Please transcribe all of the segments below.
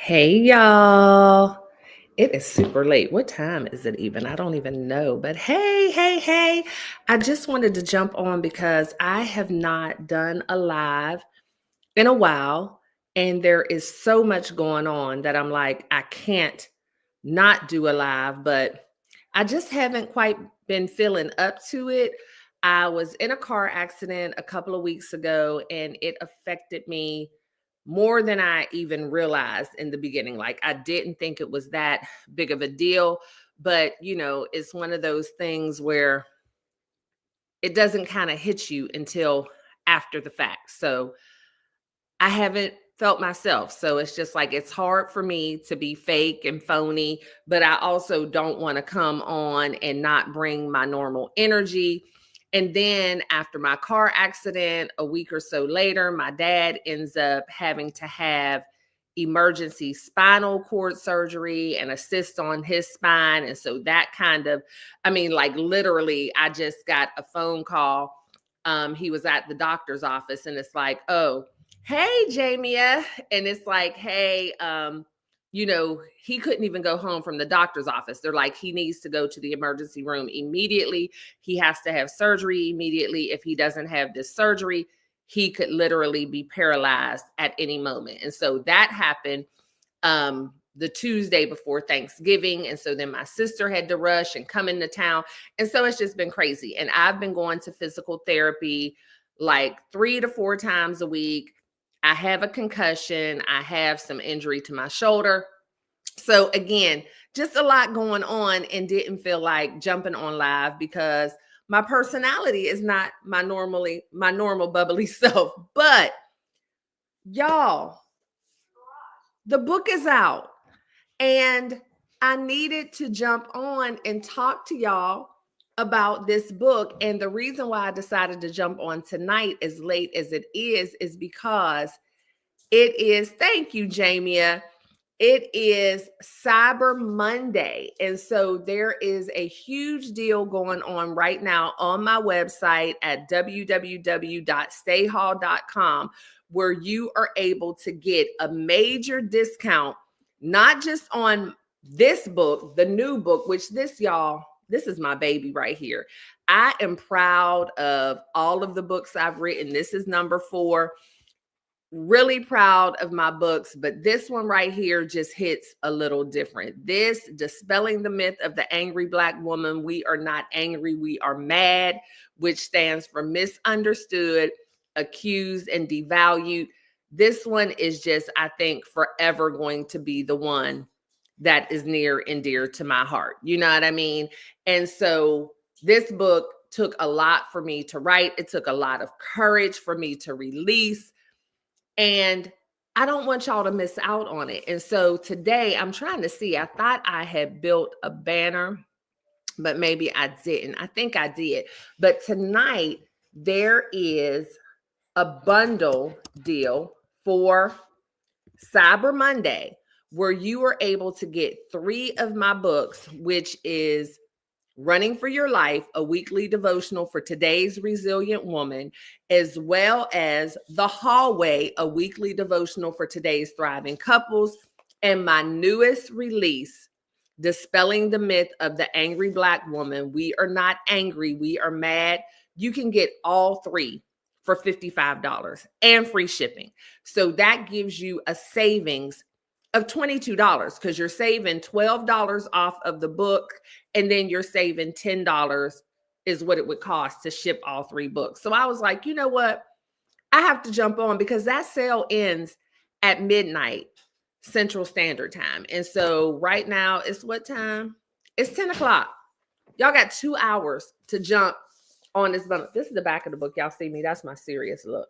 Hey y'all. It is super late. What time is it even? I don't even know. But hey. I just wanted to jump on because I have not done a live in a while. And there is so much going on that I'm like, I can't not do a live, but I just haven't quite been feeling up to it. I was in a car accident a couple of weeks ago and it affected me more than I even realized in the beginning. Like, I didn't think it was that big of a deal, but it's one of those things where it doesn't kind of hit you until after the fact. So I haven't felt myself. So it's just like it's hard for me to be fake and phony, but I also don't want to come on and not bring my normal energy. And then after my car accident, a week or so later, my dad ends up having to have emergency spinal cord surgery and a cyst on his spine. And so that like literally, I just got a phone call. He was at the doctor's office and it's like, oh, hey Jamia. And it's like, hey, he couldn't even go home from the doctor's office. They're like, he needs to go to the emergency room immediately. He has to have surgery immediately. If he doesn't have this surgery, he could literally be paralyzed at any moment. And so that happened the Tuesday before Thanksgiving. And so then my sister had to rush and come into town. And so it's just been crazy. And I've been going to physical therapy like 3 to 4 times a week. I have a concussion. I have some injury to my shoulder. So again, just a lot going on and didn't feel like jumping on live because my personality is not my normal bubbly self. But y'all, the book is out and I needed to jump on and talk to y'all about this book. And the reason why I decided to jump on tonight as late as it is because it is, thank you, Jamia. It is Cyber Monday. And so there is a huge deal going on right now on my website at www.staehall.com where you are able to get a major discount, not just on this book, the new book, which this is my baby right here. I am proud of all of the books I've written. This is number 4. Really proud of my books, but this one right here just hits a little different. This, Dispelling the Myth of the Angry Black Woman. We are not angry, we are mad, which stands for misunderstood, accused, and devalued. This one is just, I think, forever going to be the one that is near and dear to my heart. You know what I mean? And so this book took a lot for me to write. It took a lot of courage for me to release. And I don't want y'all to miss out on it. And so today I'm trying to see, I thought I had built a banner, but maybe I didn't. I think I did. But tonight there is a bundle deal for Cyber Monday where you are able to get 3 of my books, which is Running for Your Life, a weekly devotional for today's resilient woman, as well as The Hallway, a weekly devotional for today's thriving couples, and my newest release, Dispelling the Myth of the Angry Black Woman. We are not angry, we are mad. You can get all 3 for $55 and free shipping. So that gives you a savings of $22 because you're saving $12 off of the book and then you're saving $10 is what it would cost to ship all 3 books. So I was like, you know what? I have to jump on because that sale ends at midnight Central Standard Time. And so right now it's what time? It's 10 o'clock. Y'all got 2 hours to jump on this bundle. This is the back of the book. Y'all see me. That's my serious look.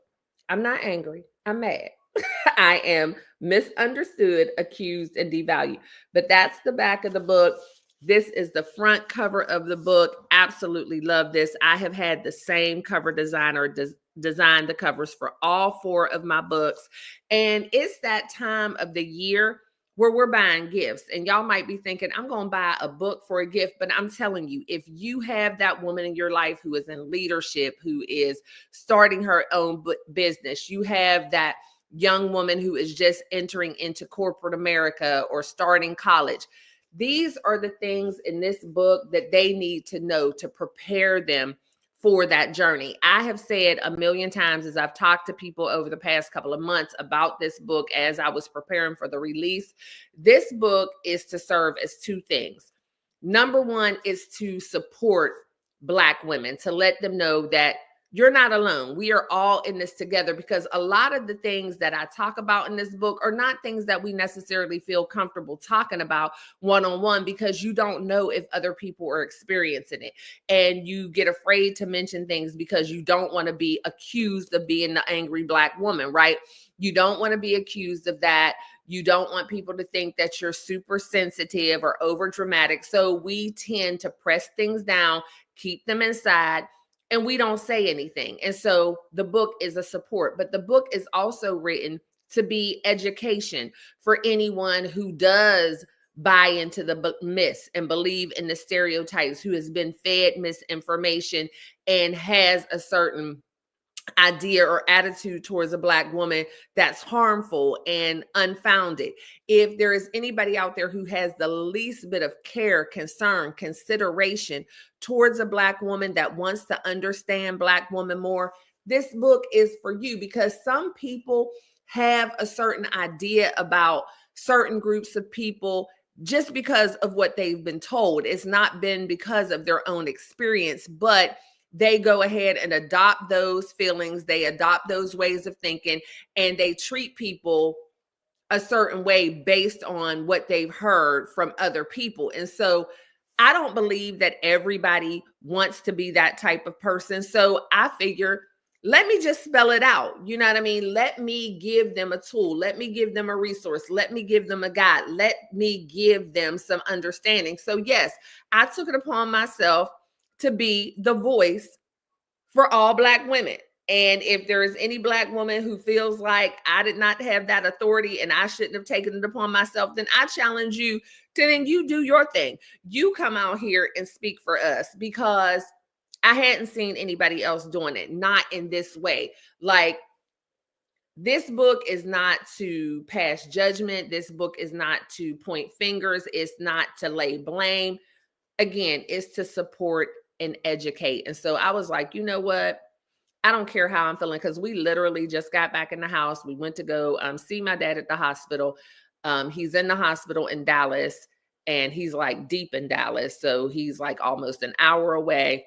I'm not angry. I'm mad. I am misunderstood, accused, and devalued. But that's the back of the book. This is the front cover of the book. Absolutely love this. I have had the same cover designer design the covers for all 4 of my books. And it's that time of the year where we're buying gifts. And y'all might be thinking, I'm going to buy a book for a gift. But I'm telling you, if you have that woman in your life who is in leadership, who is starting her own business, you have that young woman who is just entering into corporate America or starting college. These are the things in this book that they need to know to prepare them for that journey. I have said a million times as I've talked to people over the past couple of months about this book as I was preparing for the release. This book is to serve as two things. Number one is to support Black women, to let them know that you're not alone. We are all in this together, because a lot of the things that I talk about in this book are not things that we necessarily feel comfortable talking about one-on-one, because you don't know if other people are experiencing it. And you get afraid to mention things because you don't want to be accused of being the angry Black woman, right? You don't want to be accused of that. You don't want people to think that you're super sensitive or over dramatic. So we tend to press things down, keep them inside, and we don't say anything. And so the book is a support, but the book is also written to be education for anyone who does buy into the myths and believe in the stereotypes, who has been fed misinformation and has a certain idea or attitude towards a Black woman that's harmful and unfounded. If there is anybody out there who has the least bit of care, concern, consideration towards a Black woman that wants to understand Black woman more, this book is for you, because some people have a certain idea about certain groups of people just because of what they've been told. It's not been because of their own experience, but they go ahead and adopt those feelings, they adopt those ways of thinking, and they treat people a certain way based on what they've heard from other people. And so I don't believe that everybody wants to be that type of person. So I figure, let me just spell it out. You know what I mean? Let me give them a tool. Let me give them a resource. Let me give them a guide. Let me give them some understanding. So yes, I took it upon myself to be the voice for all Black women. And if there is any Black woman who feels like I did not have that authority and I shouldn't have taken it upon myself, then I challenge you to then you do your thing. You come out here and speak for us, because I hadn't seen anybody else doing it, not in this way. Like, this book is not to pass judgment. This book is not to point fingers. It's not to lay blame. Again, it's to support and educate. And so I was like, you know what? I don't care how I'm feeling, because we literally just got back in the house. We went to go see my dad at the hospital. He's in the hospital in Dallas, and he's like deep in Dallas. So he's like almost an hour away.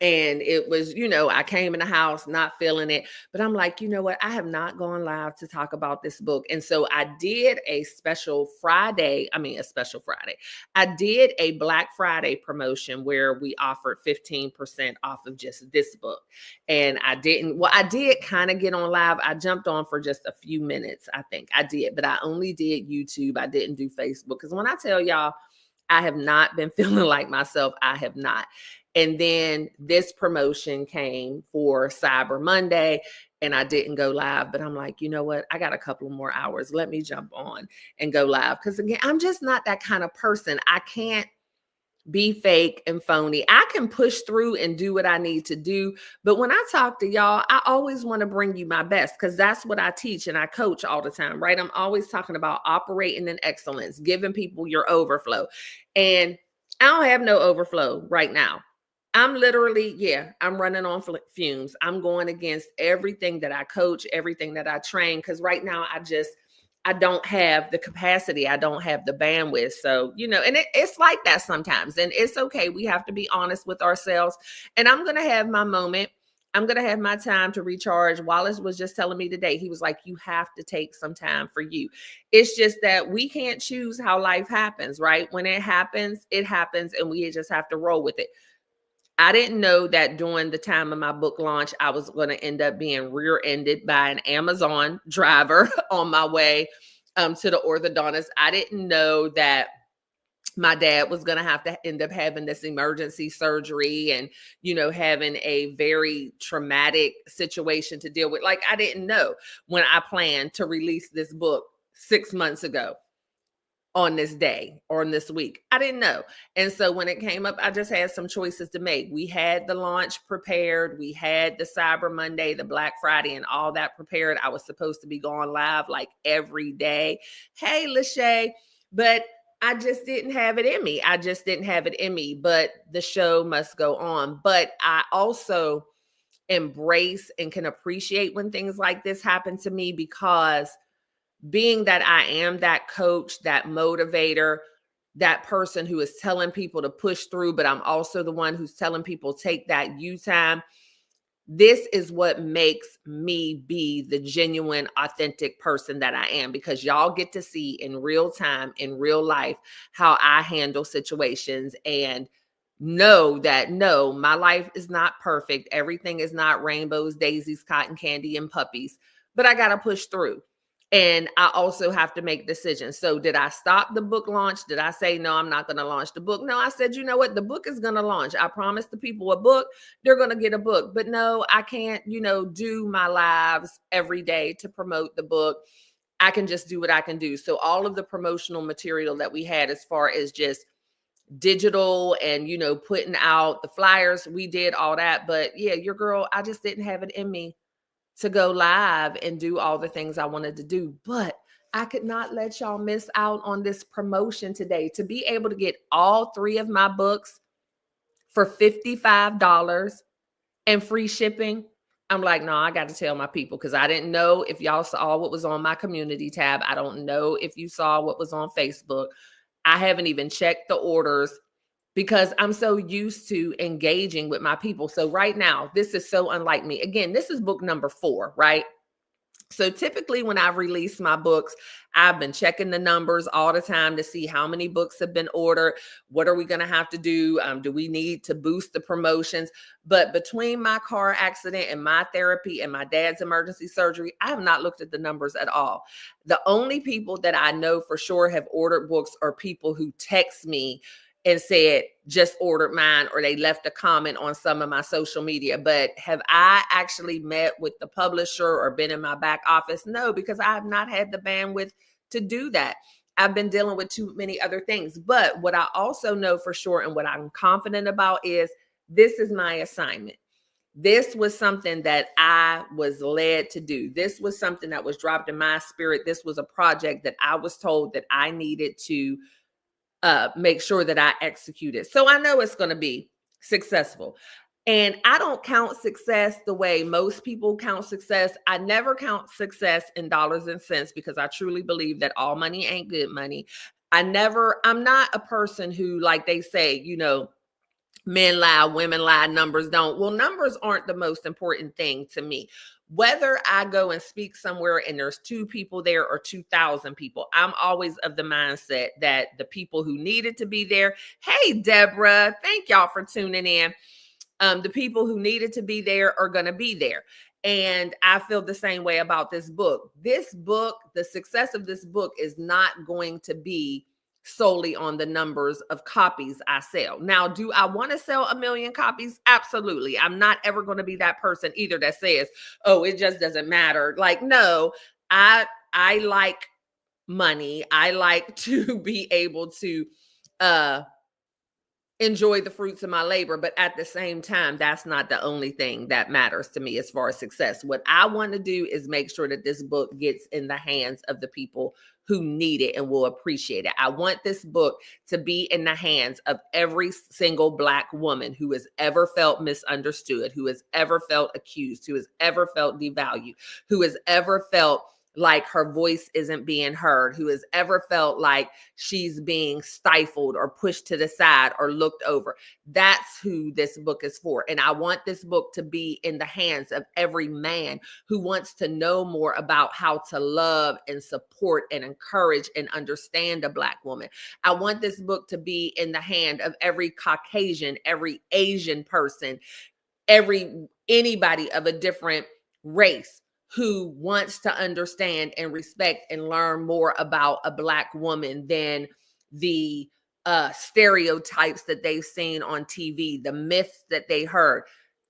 And it was, I came in the house not feeling it, but I'm like, you know what? I have not gone live to talk about this book. And so I did a special Friday. I did a Black Friday promotion where we offered 15% off of just this book. And I did kind of get on live. I jumped on for just a few minutes. I think I did, but I only did YouTube. I didn't do Facebook. Because when I tell y'all, I have not been feeling like myself. I have not. And then this promotion came for Cyber Monday, and I didn't go live, but I'm like, you know what? I got a couple of more hours. Let me jump on and go live. Because again, I'm just not that kind of person. I can't be fake and phony. I can push through and do what I need to do. But when I talk to y'all, I always want to bring you my best, because that's what I teach and I coach all the time, right? I'm always talking about operating in excellence, giving people your overflow. And I don't have no overflow right now. I'm literally, I'm running on fumes. I'm going against everything that I coach, everything that I train, because right now I don't have the capacity. I don't have the bandwidth. So, and it's like that sometimes, and it's okay. We have to be honest with ourselves, and I'm going to have my moment. I'm going to have my time to recharge. Wallace was just telling me today, he was like, you have to take some time for you. It's just that we can't choose how life happens, right? When it happens, and we just have to roll with it. I didn't know that during the time of my book launch, I was going to end up being rear-ended by an Amazon driver on my way to the orthodontist. I didn't know that my dad was going to have to end up having this emergency surgery and, having a very traumatic situation to deal with. Like, I didn't know when I planned to release this book 6 months ago. on this day or on this week. I didn't know. And so when it came up, I just had some choices to make. We had the launch prepared. We had the Cyber Monday, the Black Friday, and all that prepared. I was supposed to be going live like every day. Hey, Lachey. But I just didn't have it in me. I just didn't have it in me. But the show must go on. But I also embrace and can appreciate when things like this happen to me, because being that I am that coach, that motivator, that person who is telling people to push through, but I'm also the one who's telling people take that you time. This is what makes me be the genuine, authentic person that I am, because y'all get to see in real time, in real life, how I handle situations, and know that no, my life is not perfect. Everything is not rainbows, daisies, cotton candy, and puppies, but I got to push through. And I also have to make decisions. So did I stop the book launch? Did I say, no, I'm not going to launch the book? No, I said, you know what? The book is going to launch. I promised the people a book. They're going to get a book. But no, I can't, do my lives every day to promote the book. I can just do what I can do. So all of the promotional material that we had, as far as just digital and, putting out the flyers, we did all that. But yeah, your girl, I just didn't have it in me to go live and do all the things I wanted to do. But I could not let y'all miss out on this promotion today. To be able to get all 3 of my books for $55 and free shipping, I'm like, no, I got to tell my people, because I didn't know if y'all saw what was on my community tab. I don't know if you saw what was on Facebook. I haven't even checked the orders, because I'm so used to engaging with my people. So right now, this is so unlike me. Again, this is book number 4, right? So typically when I release my books, I've been checking the numbers all the time to see how many books have been ordered. What are we going to have to do? Do we need to boost the promotions? But between my car accident and my therapy and my dad's emergency surgery, I have not looked at the numbers at all. The only people that I know for sure have ordered books are people who text me and said, just ordered mine, or they left a comment on some of my social media. But have I actually met with the publisher or been in my back office? No, because I have not had the bandwidth to do that. I've been dealing with too many other things. But what I also know for sure, and what I'm confident about, is this is my assignment. This was something that I was led to do. This was something that was dropped in my spirit. This was a project that I was told that I needed to make sure that I execute it. So I know it's going to be successful. And I don't count success the way most people count success. I never count success in dollars and cents, because I truly believe that all money ain't good money. I'm not a person who, like they say, men lie, women lie, numbers don't. Well, numbers aren't the most important thing to me. Whether I go and speak somewhere and there's 2 people there or 2,000 people, I'm always of the mindset that the people who needed to be there, hey, Deborah, thank y'all for tuning in. The people who needed to be there are going to be there. And I feel the same way about this book. This book, the success of this book is not going to be solely on the numbers of copies I sell. Now, do I want to sell 1 million copies? Absolutely. I'm not ever going to be that person either that says, oh, it just doesn't matter. Like, no, I like money. I like to be able to enjoy the fruits of my labor. But at the same time, that's not the only thing that matters to me as far as success. What I want to do is make sure that this book gets in the hands of the people who need it and will appreciate it. I want this book to be in the hands of every single Black woman who has ever felt misunderstood, who has ever felt accused, who has ever felt devalued, who has ever felt like her voice isn't being heard, who has ever felt like she's being stifled or pushed to the side or looked over. That's who this book is for. And I want this book to be in the hands of every man who wants to know more about how to love and support and encourage and understand a Black woman. I want this book to be in the hand of every Caucasian, every Asian person, anybody of a different race who wants to understand and respect and learn more about a Black woman than the stereotypes that they've seen on TV, the myths that they heard.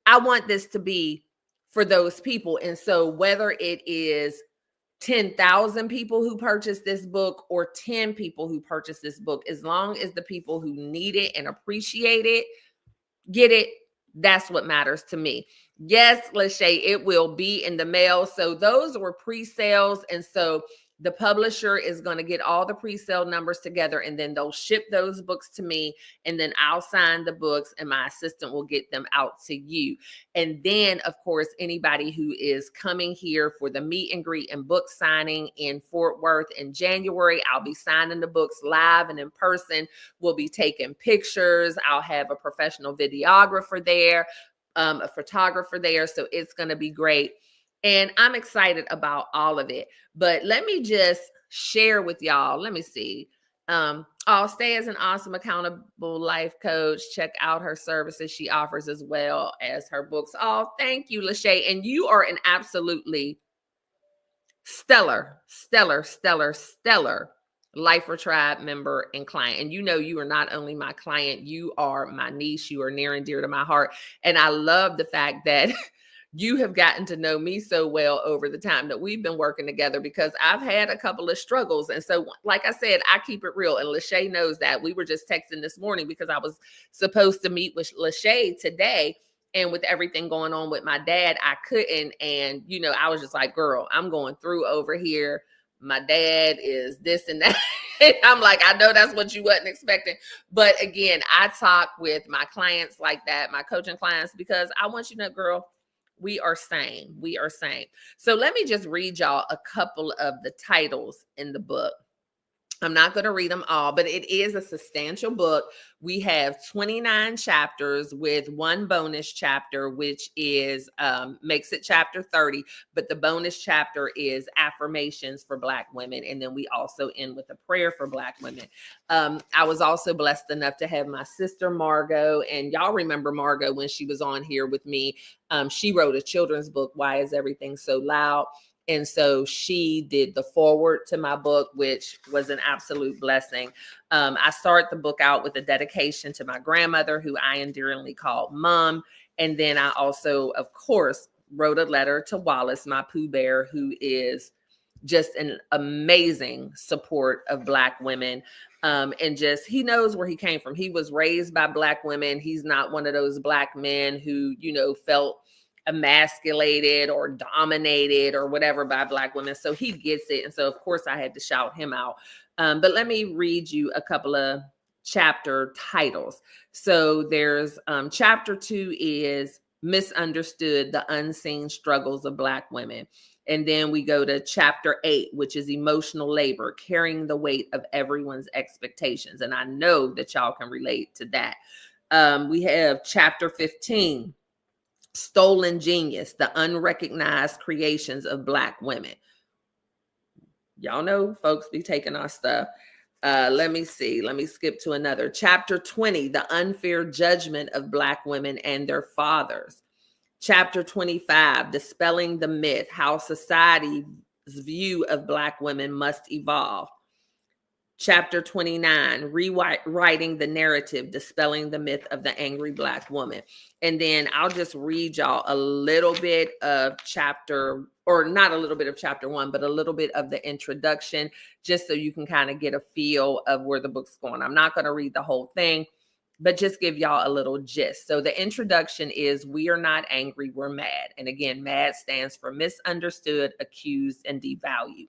I want this to be for those people. And so whether it is 10,000 people who purchase this book or 10 people who purchase this book, as long as the people who need it and appreciate it get it, that's what matters to me. Yes, Lachey, it will be in the mail. So those were pre-sales. And so the publisher is going to get all the pre-sale numbers together, and then they'll ship those books to me, and then I'll sign the books and my assistant will get them out to you. And then, of course, anybody who is coming here for the meet and greet and book signing in Fort Worth in January, I'll be signing the books live and in person. We'll be taking pictures. I'll have a professional videographer there, a photographer there. So it's going to be great. And I'm excited about all of it. But let me just share with y'all. Let me see. Stae is an awesome accountable life coach. Check out her services she offers as well as her books. Oh, thank you, Lachey. And you are an absolutely stellar Lifer Tribe member and client. And you know, you are not only my client, you are my niece. You are near and dear to my heart. And I love the fact that you have gotten to know me so well over the time that we've been working together, because I've had a couple of struggles. And so, like I said, I keep it real. And Lachey knows that. We were just texting this morning because I was supposed to meet with Lachey today. And with everything going on with my dad, I couldn't. And, you know, I was just like, girl, I'm going through over here. My dad is this and that. And I'm like, I know that's what you wasn't expecting. But again, I talk with my clients like that, my coaching clients, because I want you to know, girl, we are same. We are same. So let me just read y'all a couple of the titles in the book. I'm not going to read them all, but it is a substantial book. We have 29 chapters with one bonus chapter, which is makes it chapter 30. But the bonus chapter is affirmations for Black women. And then we also end with a prayer for Black women. I was also blessed enough to have my sister, Margot. And y'all remember Margot when she was on here with me. She wrote a children's book, Why Is Everything So Loud? And so she did the foreword to my book, which was an absolute blessing. I start the book out with a dedication to my grandmother, who I endearingly called Mom. And then I also, of course, wrote a letter to Wallace, my Pooh Bear, who is just an amazing support of Black women. And just, he knows where he came from. He was raised by Black women. He's not one of those Black men who, you know, felt emasculated or dominated or whatever by Black women. So he gets it. And so, of course, I had to shout him out. But let me read you a couple of chapter titles. So there's chapter 2 is Misunderstood, the Unseen Struggles of Black Women. And then we go to chapter 8, which is Emotional Labor, Carrying the Weight of Everyone's Expectations. And I know that y'all can relate to that. We have chapter 15, Stolen Genius, the Unrecognized Creations of Black Women. Y'all know folks be taking our stuff. Let me see. Let me skip to another. Chapter 20, The Unfair Judgment of Black Women and Their Fathers. Chapter 25, Dispelling the Myth, How Society's View of Black Women Must Evolve. Chapter 29, Rewriting the Narrative, Dispelling the Myth of the Angry Black Woman. And then I'll just read y'all a little bit of chapter, or not a little bit of chapter 1, but a little bit of the introduction, just so you can kind of get a feel of where the book's going. I'm not going to read the whole thing, but just give y'all a little gist. So the introduction is, we are not angry, we're mad. And again, MAD stands for misunderstood, accused, and devalued.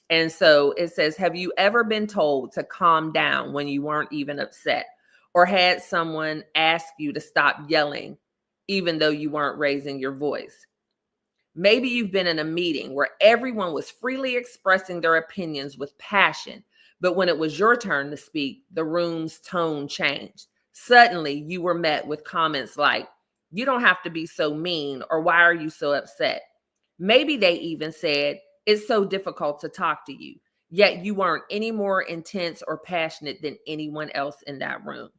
And so it says, have you ever been told to calm down when you weren't even upset, or had someone ask you to stop yelling even though you weren't raising your voice? Maybe you've been in a meeting where everyone was freely expressing their opinions with passion, but when it was your turn to speak, the room's tone changed. Suddenly, you were met with comments like, you don't have to be so mean, or why are you so upset? Maybe they even said, it's so difficult to talk to you, yet you weren't any more intense or passionate than anyone else in that room.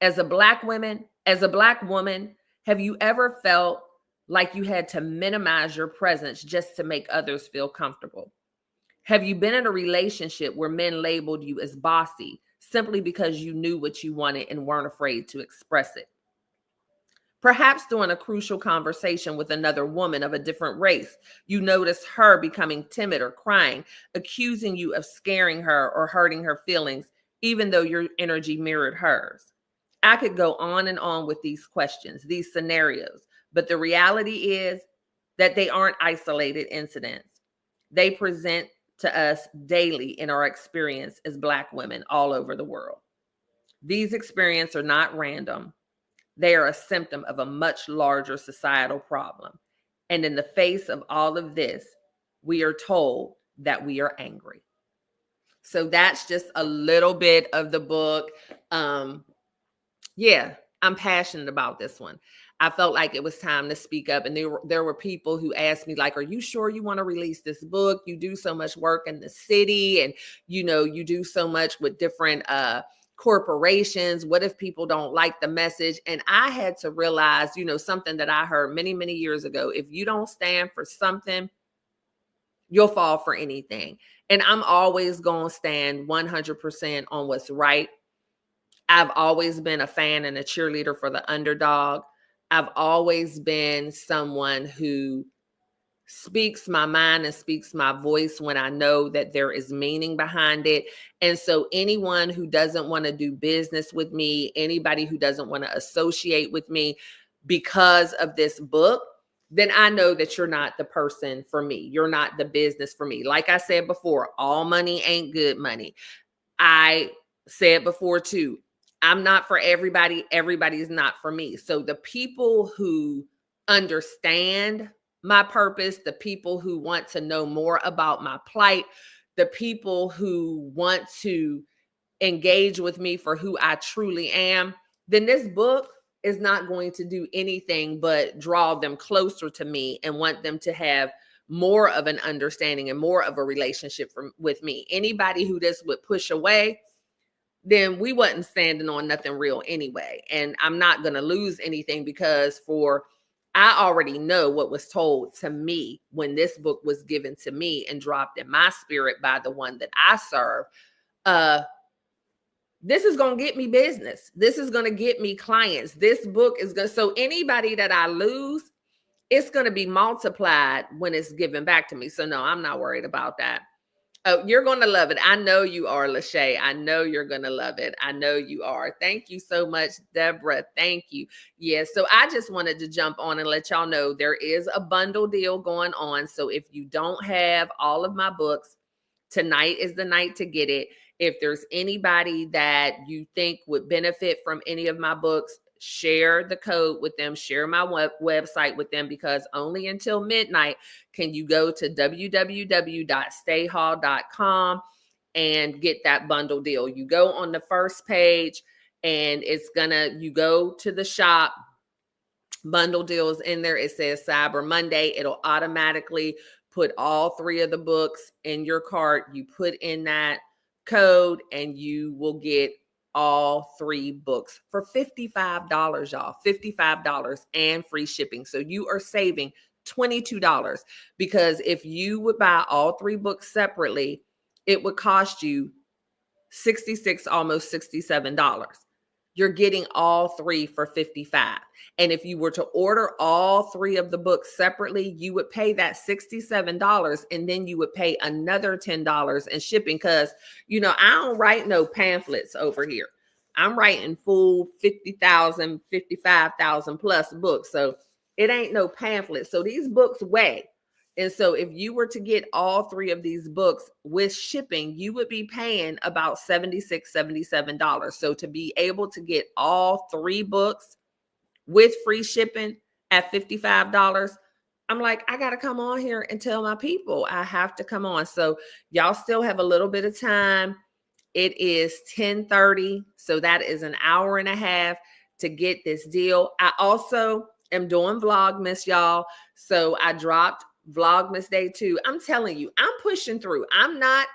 As a Black woman, have you ever felt like you had to minimize your presence just to make others feel comfortable? Have you been in a relationship where men labeled you as bossy simply because you knew what you wanted and weren't afraid to express it? Perhaps during a crucial conversation with another woman of a different race, you notice her becoming timid or crying, accusing you of scaring her or hurting her feelings, even though your energy mirrored hers. I could go on and on with these questions, these scenarios, but the reality is that they aren't isolated incidents. They present to us daily in our experience as Black women all over the world. These experiences are not random. They are a symptom of a much larger societal problem. And in the face of all of this, we are told that we are angry. So that's just a little bit of the book. Yeah, I'm passionate about this one. I felt like it was time to speak up. And there were people who asked me, like, are you sure you want to release this book? You do so much work in the city, and you do so much with different corporations. What if people don't like the message? And I had to realize, something that I heard many, many years ago. If you don't stand for something, you'll fall for anything. And I'm always going to stand 100% on what's right. I've always been a fan and a cheerleader for the underdog. I've always been someone who speaks my mind and speaks my voice when I know that there is meaning behind it. And so anyone who doesn't want to do business with me, anybody who doesn't want to associate with me because of this book, then I know that you're not the person for me. You're not the business for me. Like I said before, all money ain't good money. I said before too, I'm not for everybody. Everybody's not for me. So the people who understand my purpose, the people who want to know more about my plight, the people who want to engage with me for who I truly am, then this book is not going to do anything but draw them closer to me and want them to have more of an understanding and more of a relationship with me. Anybody who this would push away, then we wasn't standing on nothing real anyway. And I'm not going to lose anything because I already know what was told to me when this book was given to me and dropped in my spirit by the one that I serve. This is going to get me business. This is going to get me clients. This book is going to, so anybody that I lose, it's going to be multiplied when it's given back to me. So no, I'm not worried about that. Oh, you're going to love it. I know you are, Lachey. I know you're going to love it. I know you are. Thank you so much, Deborah. Thank you. Yes. So I just wanted to jump on and let y'all know there is a bundle deal going on. So if you don't have all of my books, tonight is the night to get it. If there's anybody that you think would benefit from any of my books, share the code with them, share my website with them, because only until midnight can you go to www.staehall.com and get that bundle deal. You go on the first page and you go to the shop, bundle deals in there. It says Cyber Monday. It'll automatically put all 3 of the books in your cart. You put in that code and you will get all 3 books for $55, y'all. $55 and free shipping. So you are saving $22, because if you would buy all 3 books separately, it would cost you $66, almost $67. You're getting all 3 for $55. And if you were to order all 3 of the books separately, you would pay that $67, and then you would pay another $10 in shipping. Because, I don't write no pamphlets over here. I'm writing full 50,000, 55,000 plus books. So it ain't no pamphlet. So these books weigh. And so if you were to get all 3 of these books with shipping, you would be paying about $76, $77. So to be able to get all 3 books with free shipping at $55, I'm like, I got to come on here and tell my people I have to come on. So y'all still have a little bit of time. It is 10:30. So that is an hour and a half to get this deal. I also am doing Vlogmas, y'all. So I dropped Vlogmas Day 2. I'm telling you, I'm pushing through. I'm not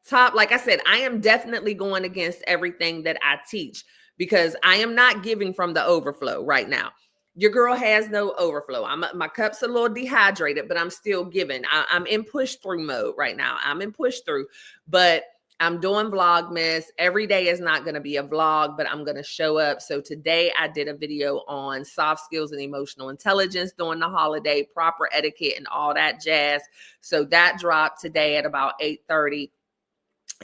top. Like I said, I am definitely going against everything that I teach, because I am not giving from the overflow right now. Your girl has no overflow. My cup's a little dehydrated, but I'm still giving. I'm in push through mode right now. I'm in push through, but I'm doing Vlogmas. Every day is not going to be a vlog, but I'm going to show up. So today I did a video on soft skills and emotional intelligence during the holiday, proper etiquette and all that jazz. So that dropped today at about 8:30.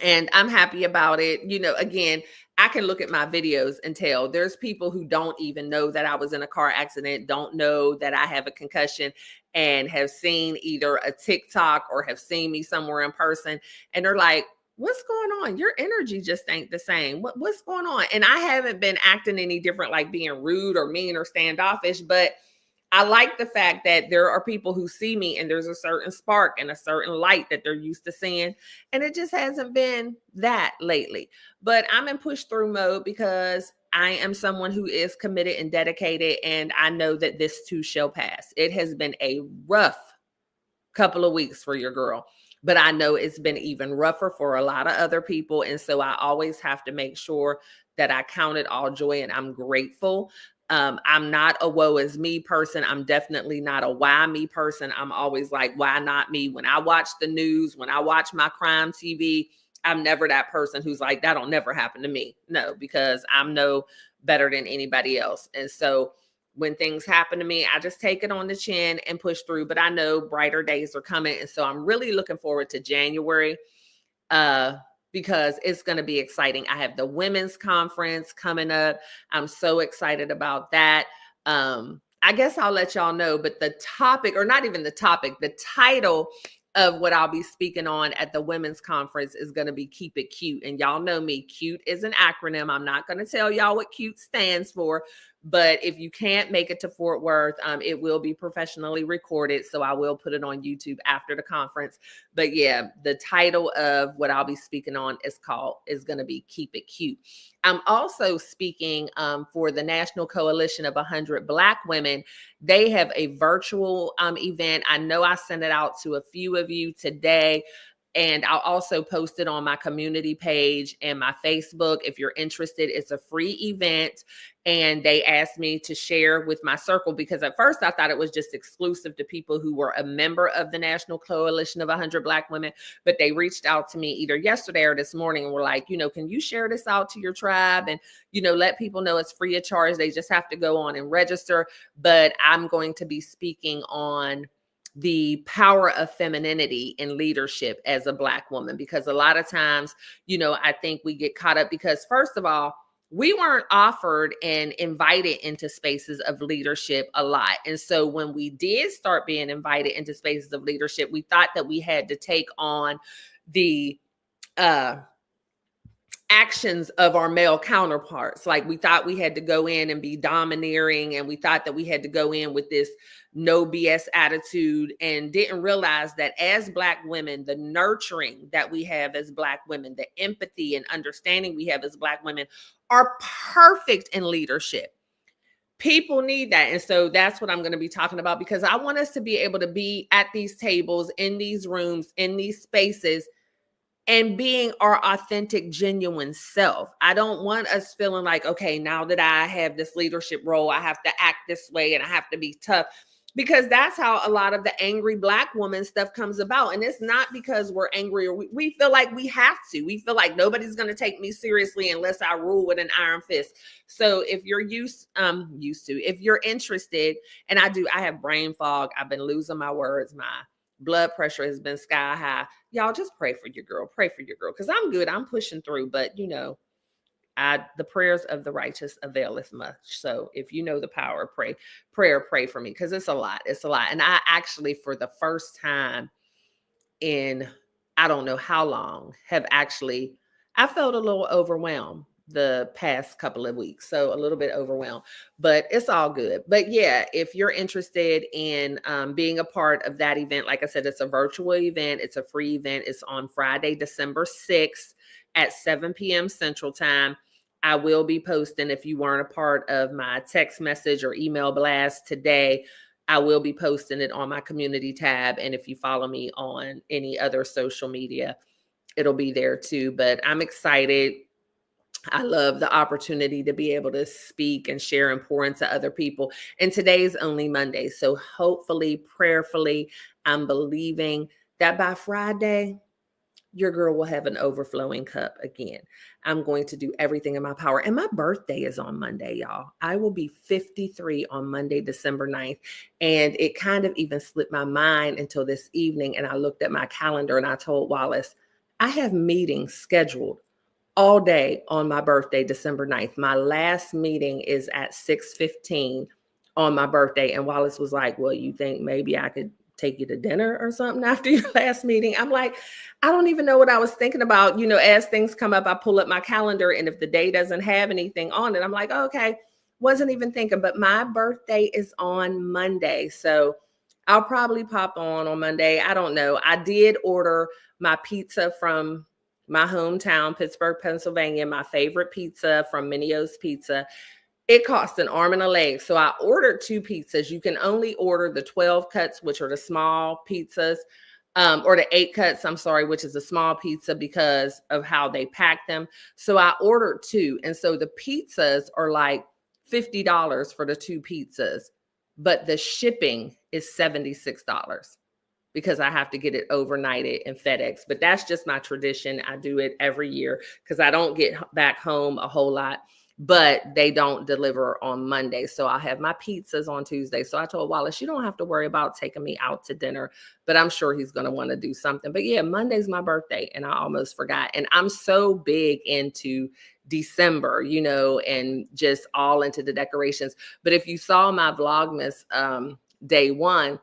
And I'm happy about it. You know, again, I can look at my videos and tell there's people who don't even know that I was in a car accident, don't know that I have a concussion, and have seen either a TikTok or have seen me somewhere in person. And they're like, what's going on? Your energy just ain't the same. What's going on? And I haven't been acting any different, like being rude or mean or standoffish, but I like the fact that there are people who see me and there's a certain spark and a certain light that they're used to seeing. And it just hasn't been that lately. But I'm in push through mode because I am someone who is committed and dedicated. And I know that this too shall pass. It has been a rough couple of weeks for your girl, but I know it's been even rougher for a lot of other people. And so I always have to make sure that I count it all joy and I'm grateful. I'm not a woe is me person. I'm definitely not a why me person. I'm always like, why not me? When I watch the news, when I watch my crime TV, I'm never that person who's like, that'll never happen to me. No, because I'm no better than anybody else. And so when things happen to me, I just take it on the chin and push through. But I know brighter days are coming. And so I'm really looking forward to January. Because it's going to be exciting. I have the women's conference coming up. I'm so excited about that. I guess I'll let y'all know, but the topic, or not even the topic, the title of what I'll be speaking on at the women's conference is going to be Keep It Cute. And y'all know me, cute is an acronym. I'm not going to tell y'all what cute stands for, but if you can't make it to Fort Worth, it will be professionally recorded. So I will put it on YouTube after the conference. But yeah, the title of what I'll be speaking on is going to be Keep It Cute. I'm also speaking for the National Coalition of 100 Black Women. They have a virtual event. I know I sent it out to a few of you today. And I'll also post it on my community page and my Facebook. If you're interested, it's a free event. And they asked me to share with my circle because at first I thought it was just exclusive to people who were a member of the National Coalition of 100 Black Women. But they reached out to me either yesterday or this morning and were like, can you share this out to your tribe and, let people know it's free of charge. They just have to go on and register. But I'm going to be speaking on the power of femininity in leadership as a Black woman, because a lot of times, I think we get caught up because first of all, we weren't offered and invited into spaces of leadership a lot. And so when we did start being invited into spaces of leadership, we thought that we had to take on the actions of our male counterparts. Like we thought we had to go in and be domineering, and we thought that we had to go in with this no BS attitude, and didn't realize that as Black women, the nurturing that we have as Black women, the empathy and understanding we have as Black women are perfect in leadership. People need that. And so that's what I'm going to be talking about, because I want us to be able to be at these tables, in these rooms, in these spaces, and being our authentic, genuine self. I don't want us feeling like, okay, now that I have this leadership role, I have to act this way and I have to be tough, because that's how a lot of the angry Black woman stuff comes about. And it's not because we're angry or we feel like we have to. We feel like nobody's going to take me seriously unless I rule with an iron fist. So if you're if you're interested, and I have brain fog. I've been losing my words. My blood pressure has been sky high. Y'all just pray for your girl. Pray for your girl. Because I'm good. I'm pushing through. But, the prayers of the righteous availeth much. So if you know the power of pray for me, because it's a lot. It's a lot. And I actually, for the first time in I don't know how long, I felt a little overwhelmed the past couple of weeks. So a little bit overwhelmed, but it's all good. But yeah, if you're interested in being a part of that event, like I said, it's a virtual event. It's a free event. It's on Friday, December 6th at 7 p.m. Central Time. I will be posting, if you weren't a part of my text message or email blast today, I will be posting it on my community tab. And if you follow me on any other social media, it'll be there too. But I'm excited. I love the opportunity to be able to speak and share and pour into other people. And today's only Monday. So hopefully, prayerfully, I'm believing that by Friday, your girl will have an overflowing cup again. I'm going to do everything in my power. And my birthday is on Monday, y'all. I will be 53 on Monday, December 9th. And it kind of even slipped my mind until this evening. And I looked at my calendar and I told Wallace, I have meetings scheduled all day on my birthday, December 9th. My last meeting is at 6:15 on my birthday. And Wallace was like, well, you think maybe I could take you to dinner or something after your last meeting? I'm like, I don't even know what I was thinking about. You know, as things come up, I pull up my calendar, and if the day doesn't have anything on it, I'm like, okay, wasn't even thinking. But my birthday is on Monday. So I'll probably pop on Monday. I don't know. I did order my pizza from my hometown, Pittsburgh, Pennsylvania, my favorite pizza from Minio's Pizza. It cost an arm and a leg. So I ordered 2 pizzas. You can only order the 12 cuts, which are the small pizzas, or the 8 cuts, I'm sorry, which is a small pizza because of how they pack them. So I ordered 2. And so the pizzas are like $50 for the 2 pizzas, but the shipping is $76 because I have to get it overnighted in FedEx. But that's just my tradition. I do it every year because I don't get back home a whole lot, but they don't deliver on Monday. So I'll have my pizzas on Tuesday. So I told Wallace, you don't have to worry about taking me out to dinner, but I'm sure he's going to want to do something. But yeah, Monday's my birthday, and I almost forgot. And I'm so big into December, you know, and just all into the decorations. But if you saw my Vlogmas day 1,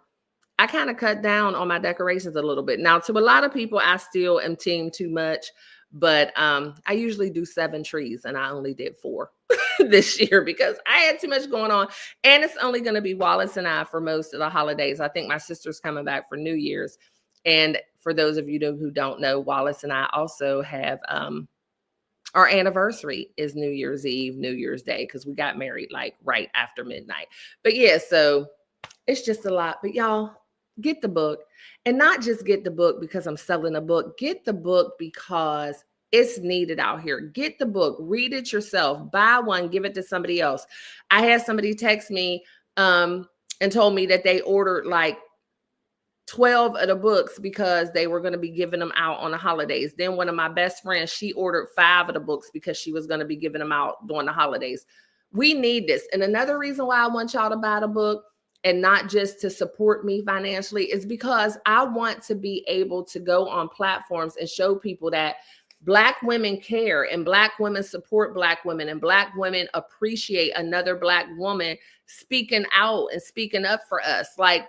I kind of cut down on my decorations a little bit. Now, to a lot of people, I still am team too much, but I usually do 7 trees, and I only did 4 this year because I had too much going on. And it's only going to be Wallace and I for most of the holidays. I think my sister's coming back for New Year's. And for those of you who don't know, Wallace and I also have our anniversary is New Year's Eve, New Year's Day, because we got married like right after midnight. But yeah, so it's just a lot. But y'all, get the book, and not just get the book because I'm selling a book. Get the book because it's needed out here. Get the book, read it yourself, buy one, give it to somebody else. I had somebody text me and told me that they ordered like 12 of the books because they were going to be giving them out on the holidays. Then one of my best friends, she ordered 5 of the books because she was going to be giving them out during the holidays. We need this. And another reason why I want y'all to buy the book, and not just to support me financially, is because I want to be able to go on platforms and show people that Black women care, and Black women support Black women, and Black women appreciate another Black woman speaking out and speaking up for us. Like,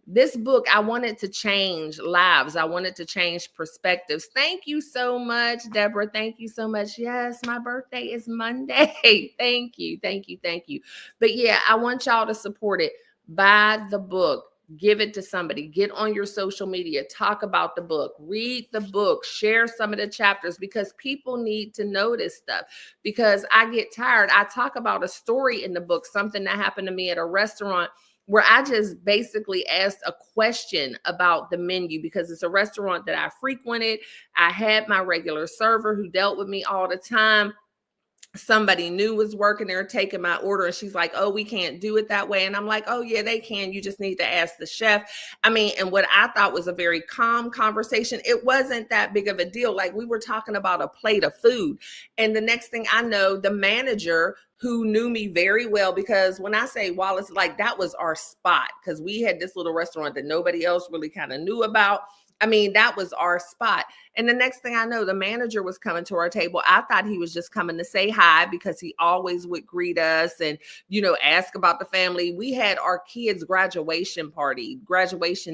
this book, I wanted to change lives. I wanted to change perspectives. Thank you so much, Deborah. Thank you so much. Yes, my birthday is Monday. Thank you. Thank you. Thank you. But yeah, I want y'all to support it. Buy the book, give it to somebody, get on your social media, talk about the book, read the book, share some of the chapters, because people need to know this stuff. Because I get tired. I talk about a story in the book, something that happened to me at a restaurant, where I just basically asked a question about the menu because it's a restaurant that I frequented. I had my regular server who dealt with me all the time. Somebody new was working there taking my order, and she's like, oh, we can't do it that way. And I'm like, oh yeah, they can. You just need to ask the chef. I mean, and what I thought was a very calm conversation, it wasn't that big of a deal. Like, we were talking about a plate of food. And the next thing I know, the manager, who knew me very well, because when I say Wallace, like, that was our spot, because we had this little restaurant that nobody else really kind of knew about. I mean, that was our spot. And the next thing I know, the manager was coming to our table. I thought he was just coming to say hi, because he always would greet us and, you know, ask about the family. We had our kids' graduation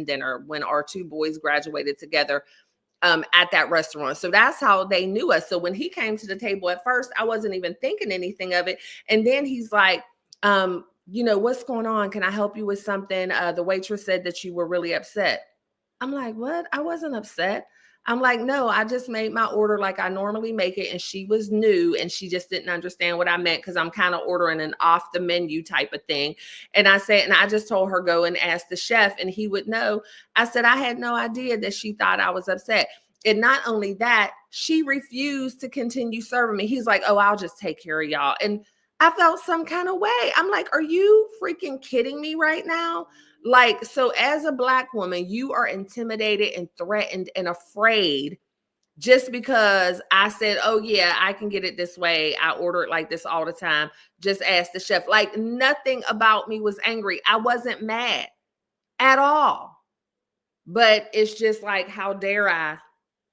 dinner when our 2 boys graduated together at that restaurant. So that's how they knew us. So when he came to the table at first, I wasn't even thinking anything of it. And then he's like, you know, what's going on? Can I help you with something? The waitress said that you were really upset. I'm like, what? I wasn't upset. I'm like, no, I just made my order like I normally make it. And she was new and she just didn't understand what I meant, because I'm kind of ordering an off the menu type of thing. And I said, and I just told her, go and ask the chef and he would know. I said, I had no idea that she thought I was upset. And not only that, she refused to continue serving me. He's like, oh, I'll just take care of y'all. And I felt some kind of way. I'm like, are you freaking kidding me right now? Like, so as a Black woman, you are intimidated and threatened and afraid just because I said, oh yeah, I can get it this way. I order it like this all the time. Just ask the chef. Like nothing about me was angry. I wasn't mad at all. But it's just like, how dare I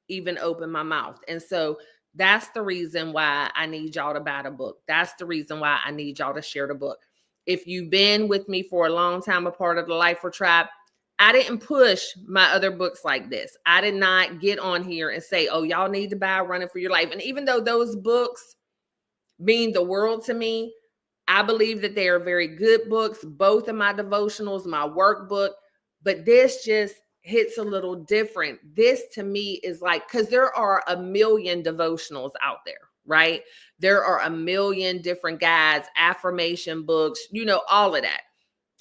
even open my mouth? And so that's the reason why I need y'all to buy the book. That's the reason why I need y'all to share the book. If you've been with me for a long time, a part of the Life for Tribe, I didn't push my other books like this. I did not get on here and say, oh, y'all need to buy Running for Your Life. And even though those books mean the world to me, I believe that they are very good books, both of my devotionals, my workbook, but this just hits a little different. This to me is like, because there are a million devotionals out there, right? There are a million different guides, affirmation books, all of that.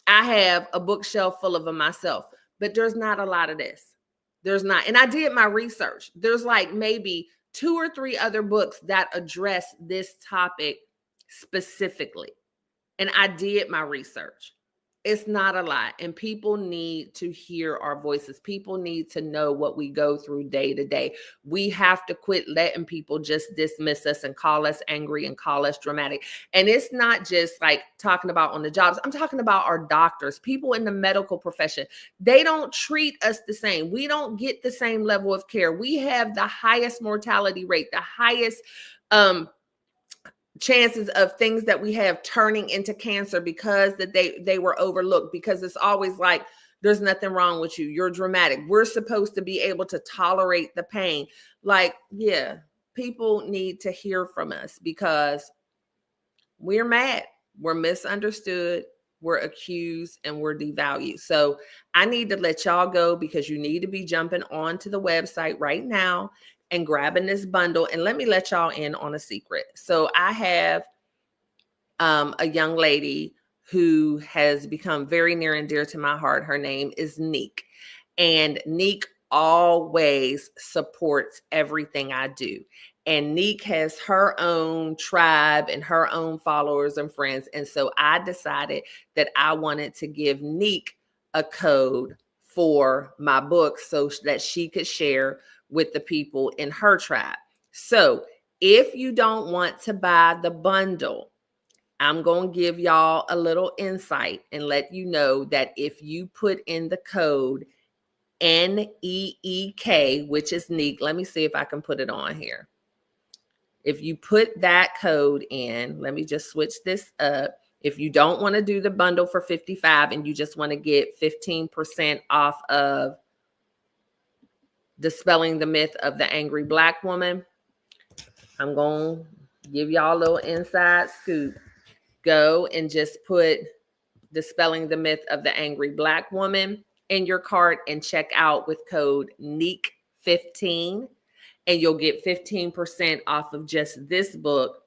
I have a bookshelf full of them myself, but there's not a lot of this. There's not. And I did my research. There's like maybe 2 or 3 other books that address this topic specifically. And I did my research. It's not a lot. And people need to hear our voices. People need to know what we go through day to day. We have to quit letting people just dismiss us and call us angry and call us dramatic. And it's not just like talking about on the jobs. I'm talking about our doctors, people in the medical profession. They don't treat us the same. We don't get the same level of care. We have the highest mortality rate, the highest chances of things that we have turning into cancer because that they were overlooked, because it's always like, there's nothing wrong with you. You're dramatic. We're supposed to be able to tolerate the pain. Like, yeah, people need to hear from us because we're mad. We're misunderstood. We're accused and we're devalued. So I need to let y'all go because you need to be jumping onto the website right now and grabbing this bundle. And let me let y'all in on a secret. So I have a young lady who has become very near and dear to my heart. Her name is Neek. And Neek always supports everything I do. And Neek has her own tribe and her own followers and friends. And so I decided that I wanted to give Neek a code for my book so that she could share with the people in her tribe. So if you don't want to buy the bundle, I'm going to give y'all a little insight and let you know that if you put in the code NEEK, which is Neek, let me see if I can put it on here. If you put that code in, let me just switch this up. If you don't want to do the bundle for $55 and you just want to get 15% off of Dispelling the Myth of the Angry Black Woman, I'm going to give y'all a little inside scoop. Go and just put Dispelling the Myth of the Angry Black Woman in your cart and check out with code NEEK15, and you'll get 15% off of just this book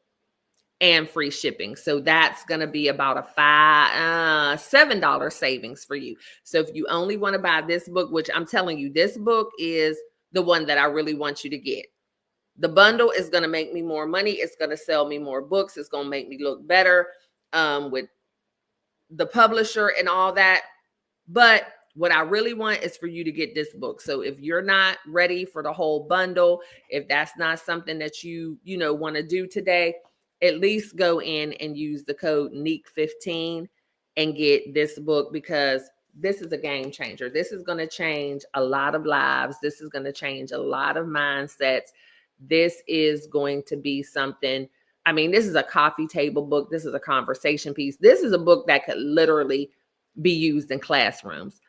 and free shipping. So that's going to be about a $7 savings for you. So if you only want to buy this book, which I'm telling you, this book is the one that I really want you to get. The bundle is going to make me more money. It's going to sell me more books. It's going to make me look better with the publisher and all that. But what I really want is for you to get this book. So if you're not ready for the whole bundle, if that's not something that you want to do today, at least go in and use the code NEEK15 and get this book, because this is a game changer. This is going to change a lot of lives. This is going to change a lot of mindsets. This is going to be something. I mean, this is a coffee table book. This is a conversation piece. This is a book that could literally be used in classrooms.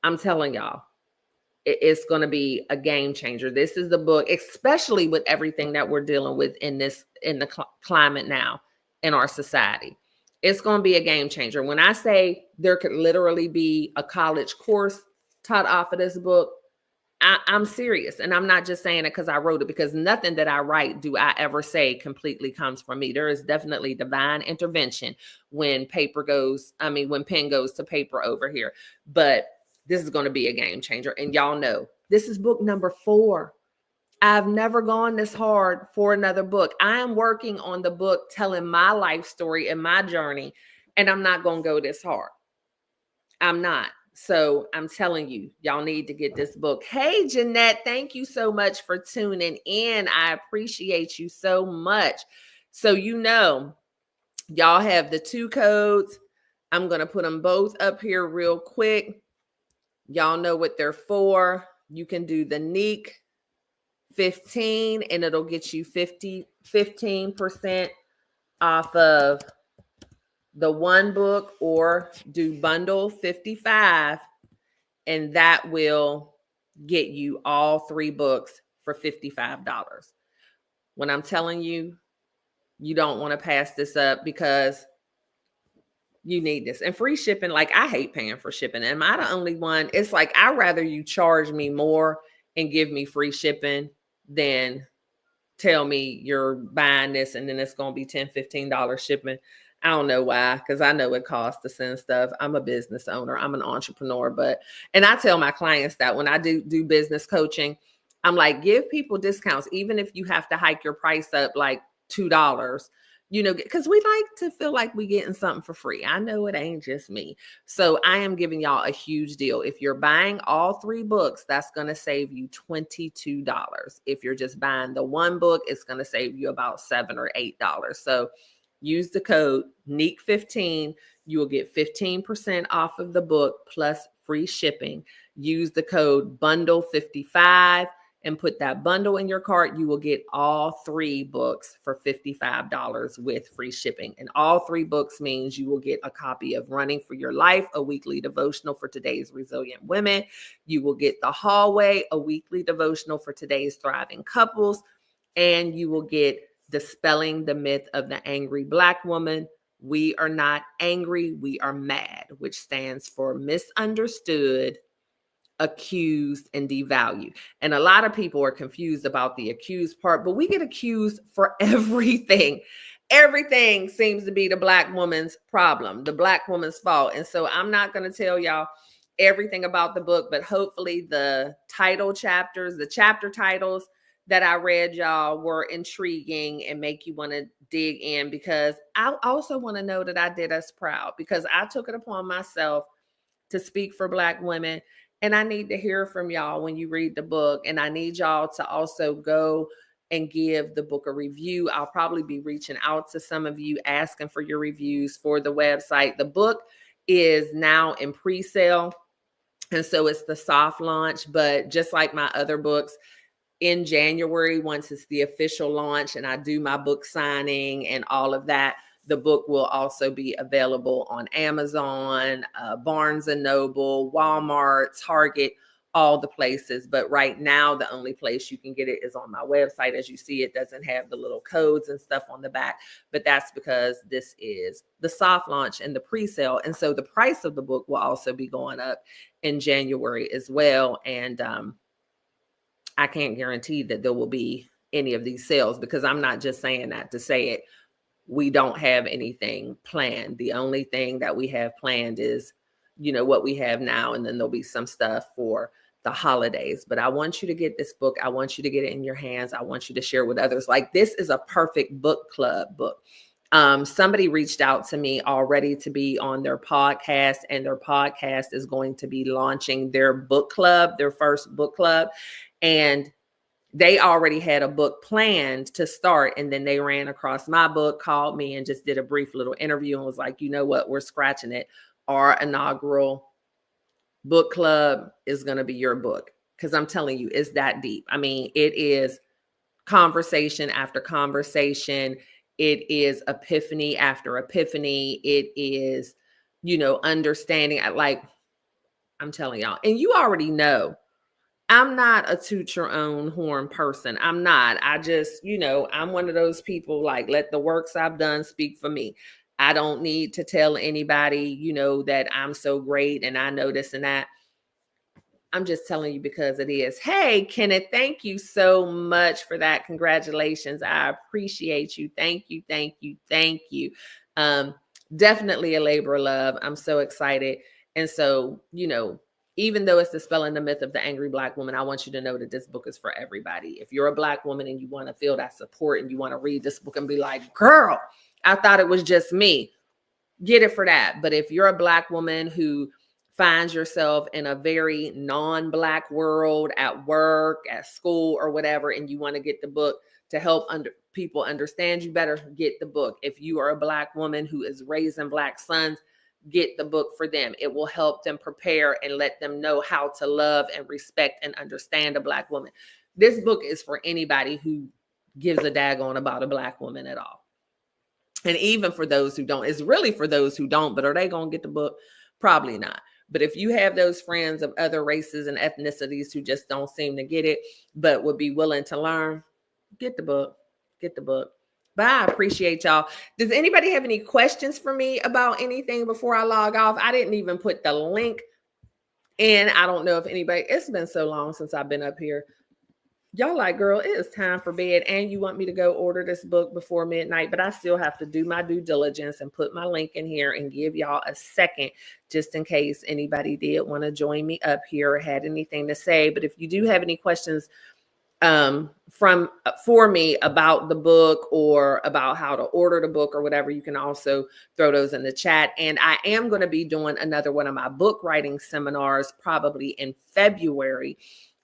I'm telling y'all, it's going to be a game changer. This is the book, especially with everything that we're dealing with in the climate now in our society. It's going to be a game changer. When I say there could literally be a college course taught off of this book, I'm serious. And I'm not just saying it because I wrote it, because nothing that I write do I ever say completely comes from me. There is definitely divine intervention when pen goes to paper over here. But this is going to be a game changer. And y'all know, this is book number 4. I've never gone this hard for another book. I am working on the book telling my life story and my journey, and I'm not going to go this hard. I'm not. So I'm telling you, y'all need to get this book. Hey, Jeanette, thank you so much for tuning in. I appreciate you so much. So, y'all have the 2 codes. I'm going to put them both up here real quick. Y'all know what they're for. You can do the NEEK 15 and it'll get you 15% off of the one book, or do bundle 55 and that will get you all 3 books for $55. When I'm telling you, you don't want to pass this up because you need this. And free shipping, like I hate paying for shipping. Am I the only one? It's like I'd rather you charge me more and give me free shipping than tell me you're buying this and then it's going to be $10, $15 shipping. I don't know why, because I know it costs to send stuff. I'm a business owner. I'm an entrepreneur. And I tell my clients that when I do business coaching, I'm like, give people discounts, even if you have to hike your price up like $2, because we like to feel like we getting something for free. I know it ain't just me. So I am giving y'all a huge deal. If you're buying all 3 books, that's going to save you $22. If you're just buying the one book, it's going to save you about $7 or $8. So use the code NEEK15. You will get 15% off of the book plus free shipping. Use the code BUNDLE55 and put that bundle in your cart. You will get all 3 books for $55 with free shipping. And all 3 books means you will get a copy of Running for Your Life, a weekly devotional for today's resilient women. You will get The Hallway, a weekly devotional for today's thriving couples. And you will get Dispelling the Myth of the Angry Black Woman. We are not angry, we are mad, which stands for misunderstood, accused, and devalued. And a lot of people are confused about the accused part, but we get accused for everything. Everything seems to be the Black woman's problem, the Black woman's fault. And so I'm not going to tell y'all everything about the book, but hopefully the title chapters, the chapter titles that I read y'all were intriguing and make you want to dig in, because I also want to know that I did us proud, because I took it upon myself to speak for Black women. And I need to hear from y'all when you read the book. And I need y'all to also go and give the book a review. I'll probably be reaching out to some of you asking for your reviews for the website. The book is now in pre-sale. And so it's the soft launch, but just like my other books, in January, once it's the official launch and I do my book signing and all of that, the book will also be available on Amazon, Barnes & Noble, Walmart, Target, all the places. But right now, the only place you can get it is on my website. As you see, it doesn't have the little codes and stuff on the back, but that's because this is the soft launch and the pre-sale. And so the price of the book will also be going up in January as well. And I can't guarantee that there will be any of these sales, because I'm not just saying that to say it. We don't have anything planned. The only thing that we have planned is, what we have now. And then there'll be some stuff for the holidays. But I want you to get this book. I want you to get it in your hands. I want you to share with others. Like, this is a perfect book club book. Somebody reached out to me already to be on their podcast, and their podcast is going to be launching their book club, their first book club. And they already had a book planned to start. And then they ran across my book, called me, and just did a brief little interview and was like, you know what, we're scratching it. Our inaugural book club is going to be your book. Because I'm telling you, it's that deep. I mean, it is conversation after conversation. It is epiphany after epiphany. It is, understanding. I'm telling y'all, and you already know, I'm not a toot your own horn person. I'm not. I just, I'm one of those people, like, let the works I've done speak for me. I don't need to tell anybody, that I'm so great and I know this and that. I'm just telling you because it is. Hey, Kenneth, thank you so much for that. Congratulations. I appreciate you. Thank you. Thank you. Thank you. Definitely a labor of love. I'm so excited. And so, even though it's Dispelling the Myth of the Angry Black Woman, I want you to know that this book is for everybody. If you're a Black woman and you want to feel that support and you want to read this book and be like, girl, I thought it was just me, get it for that. But if you're a Black woman who find yourself in a very non-Black world at work, at school, or whatever, and you want to get the book to help people understand you better, get the book. If you are a Black woman who is raising Black sons, get the book for them. It will help them prepare and let them know how to love and respect and understand a Black woman. This book is for anybody who gives a daggone about a Black woman at all. And even for those who don't, it's really for those who don't, but are they going to get the book? Probably not. But if you have those friends of other races and ethnicities who just don't seem to get it, but would be willing to learn, get the book. Get the book. But I appreciate y'all. Does anybody have any questions for me about anything before I log off? I didn't even put the link in. I don't know if anybody, it's been so long since I've been up here. Y'all like, girl, it is time for bed, and you want me to go order this book before midnight, but I still have to do my due diligence and put my link in here and give y'all a second just in case anybody did want to join me up here or had anything to say. But if you do have any questions for me about the book or about how to order the book or whatever, you can also throw those in the chat. And I am going to be doing another one of my book writing seminars probably in February.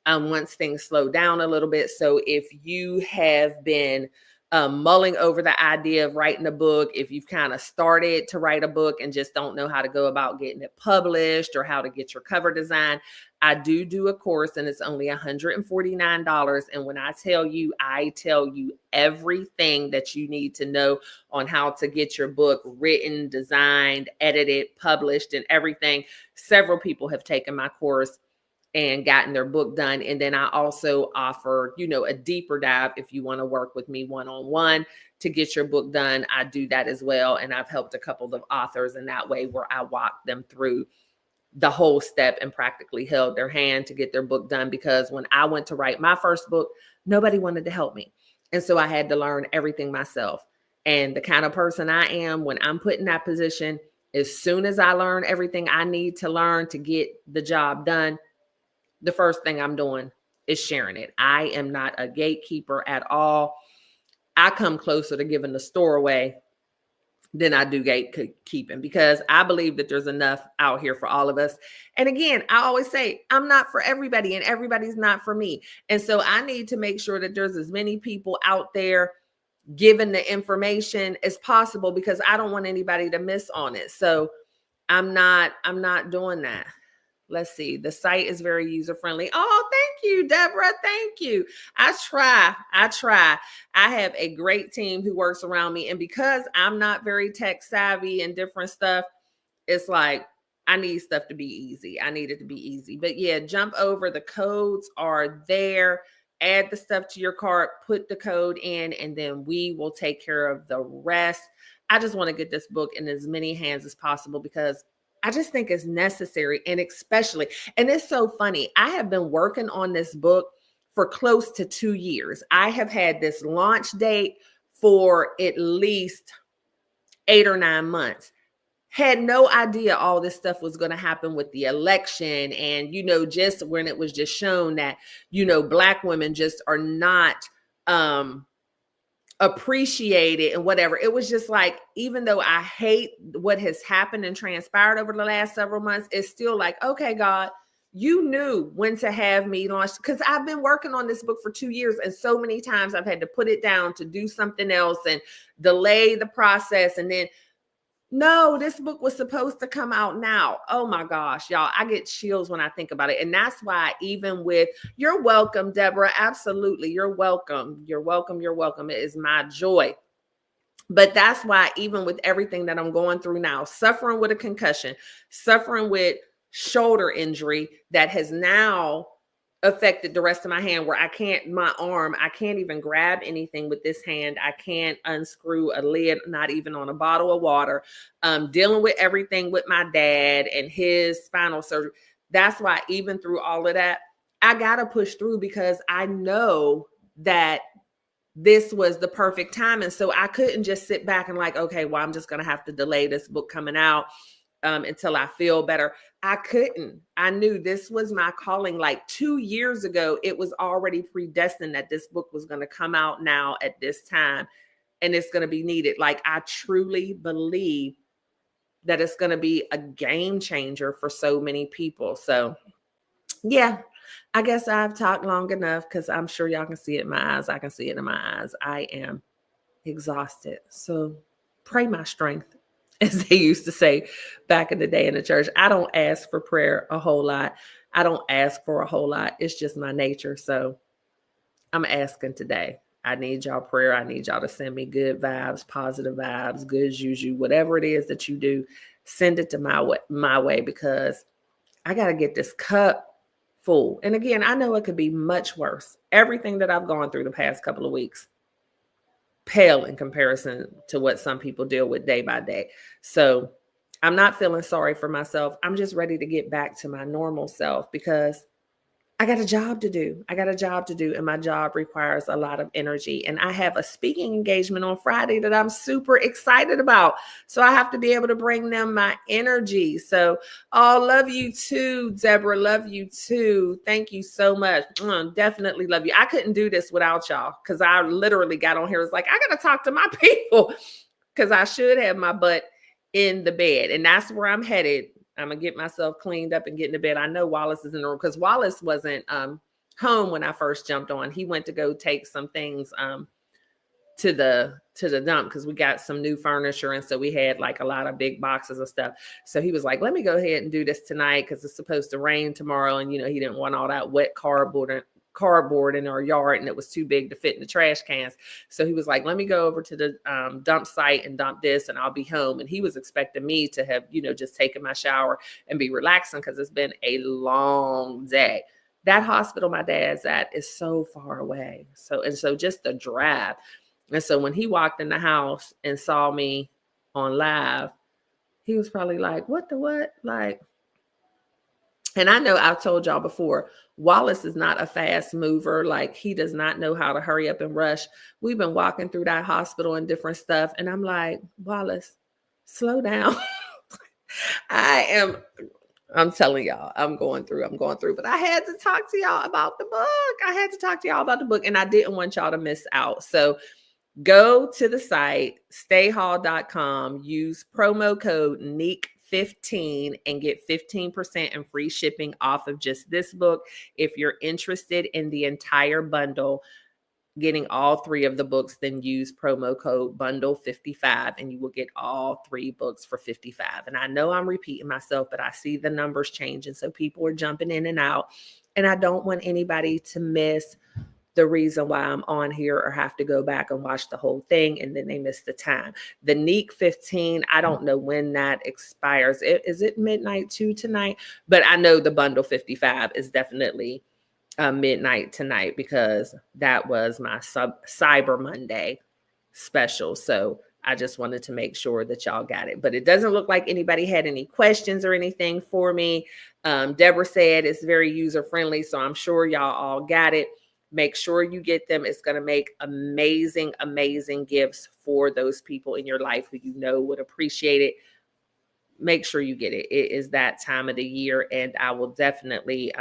Once things slow down a little bit. So if you have been mulling over the idea of writing a book, if you've kind of started to write a book and just don't know how to go about getting it published or how to get your cover design, I do a course, and it's only $149. And when I tell you everything that you need to know on how to get your book written, designed, edited, published, and everything. Several people have taken my course and gotten their book done. And then I also offer, a deeper dive if you want to work with me one-on-one to get your book done. I do that as well. And I've helped a couple of authors in that way where I walk them through the whole step and practically held their hand to get their book done. Because when I went to write my first book, nobody wanted to help me. And so I had to learn everything myself. And the kind of person I am, when I'm put in that position, as soon as I learn everything I need to learn to get the job done, the first thing I'm doing is sharing it. I am not a gatekeeper at all. I come closer to giving the store away than I do gatekeeping, because I believe that there's enough out here for all of us. And again, I always say, I'm not for everybody and everybody's not for me. And so I need to make sure that there's as many people out there giving the information as possible, because I don't want anybody to miss on it. So I'm not doing that. Let's see. The site is very user-friendly. Oh, thank you, Deborah. Thank you. I try. I have a great team who works around me. And because I'm not very tech savvy and different stuff, it's like, I need stuff to be easy. I need it to be easy. But yeah, jump over. The codes are there. Add the stuff to your cart, put the code in, and then we will take care of the rest. I just want to get this book in as many hands as possible, because I just think it's necessary. And especially, and it's so funny, I have been working on this book for close to 2 years. I have had this launch date for at least 8 or 9 months. Had no idea all this stuff was going to happen with the election. And, just when it was just shown that, Black women just are not, appreciated and whatever. It was just like, even though I hate what has happened and transpired over the last several months, it's still like, okay, God, you knew when to have me launch, because I've been working on this book for 2 years, and so many times I've had to put it down to do something else and delay the process. And then, no, this book was supposed to come out now. Oh my gosh, y'all, I get chills when I think about it. And that's why even with, you're welcome, Deborah. Absolutely. You're welcome. You're welcome. You're welcome. It is my joy. But that's why even with everything that I'm going through now, suffering with a concussion, suffering with shoulder injury that has now affected the rest of my hand, where I can't even grab anything with this hand. I can't unscrew a lid, not even on a bottle of water. Dealing with everything with my dad and his spinal surgery. That's why even through all of that, I got to push through, because I know that this was the perfect time. And so I couldn't just sit back and like, okay, well, I'm just going to have to delay this book coming out until I feel better. I couldn't. I knew this was my calling. Like 2 years ago, it was already predestined that this book was going to come out now at this time, and it's going to be needed. Like, I truly believe that it's going to be a game changer for so many people. So yeah, I guess I've talked long enough because I'm sure y'all can see it in my eyes. I can see it in my eyes. I am exhausted. So pray my strength, as they used to say back in the day in the church. I don't ask for prayer a whole lot. I don't ask for a whole lot. It's just my nature. So I'm asking today. I need y'all prayer. I need y'all to send me good vibes, positive vibes, good juju, whatever it is that you do, send it to my way because I got to get this cup full. And again, I know it could be much worse. Everything that I've gone through the past couple of weeks pale in comparison to what some people deal with day by day. So I'm not feeling sorry for myself. I'm just ready to get back to my normal self because I got a job to do. And my job requires a lot of energy. And I have a speaking engagement on Friday that I'm super excited about. So I have to be able to bring them my energy. So, love you too, Deborah. Love you too. Thank you so much. Definitely love you. I couldn't do this without y'all because I literally got on here. It's like, I got to talk to my people because I should have my butt in the bed. And that's where I'm headed. I'm going to get myself cleaned up and get into bed. I know Wallace is in the room because Wallace wasn't home when I first jumped on. He went to go take some things to the dump because we got some new furniture. And so we had like a lot of big boxes of stuff. So he was like, let me go ahead and do this tonight because it's supposed to rain tomorrow. And, he didn't want all that wet cardboard in our yard and it was too big to fit in the trash cans. So he was like, let me go over to the dump site and dump this and I'll be home. And he was expecting me to have, just taken my shower and be relaxing because it's been a long day. That hospital my dad's at is so far away. So just the drive. And so when he walked in the house and saw me on live, he was probably like, what the what? Like, and I know I've told y'all before, Wallace is not a fast mover. Like he does not know how to hurry up and rush. We've been walking through that hospital and different stuff. And I'm like, Wallace, slow down. I'm telling y'all, I'm going through, but I had to talk to y'all about the book. And I didn't want y'all to miss out. So go to the site, staehall.com, use promo code NEEK15 and get 15% and free shipping off of just this book. If you're interested in the entire bundle, getting all 3 of the books, then use promo code bundle55 and you will get all 3 books for $55. And I know I'm repeating myself, but I see the numbers changing. So people are jumping in and out. And I don't want anybody to miss the reason why I'm on here or have to go back and watch the whole thing and then they miss the time. The NEEK 15, I don't know when that expires. Is it midnight 2 tonight? But I know the bundle 55 is definitely midnight tonight because that was my Cyber Monday special. So I just wanted to make sure that y'all got it. But it doesn't look like anybody had any questions or anything for me. Deborah said it's very user-friendly, so I'm sure y'all all got it. Make sure you get them. It's going to make amazing, amazing gifts for those people in your life who would appreciate it. Make sure you get it. It is that time of the year, and I will definitely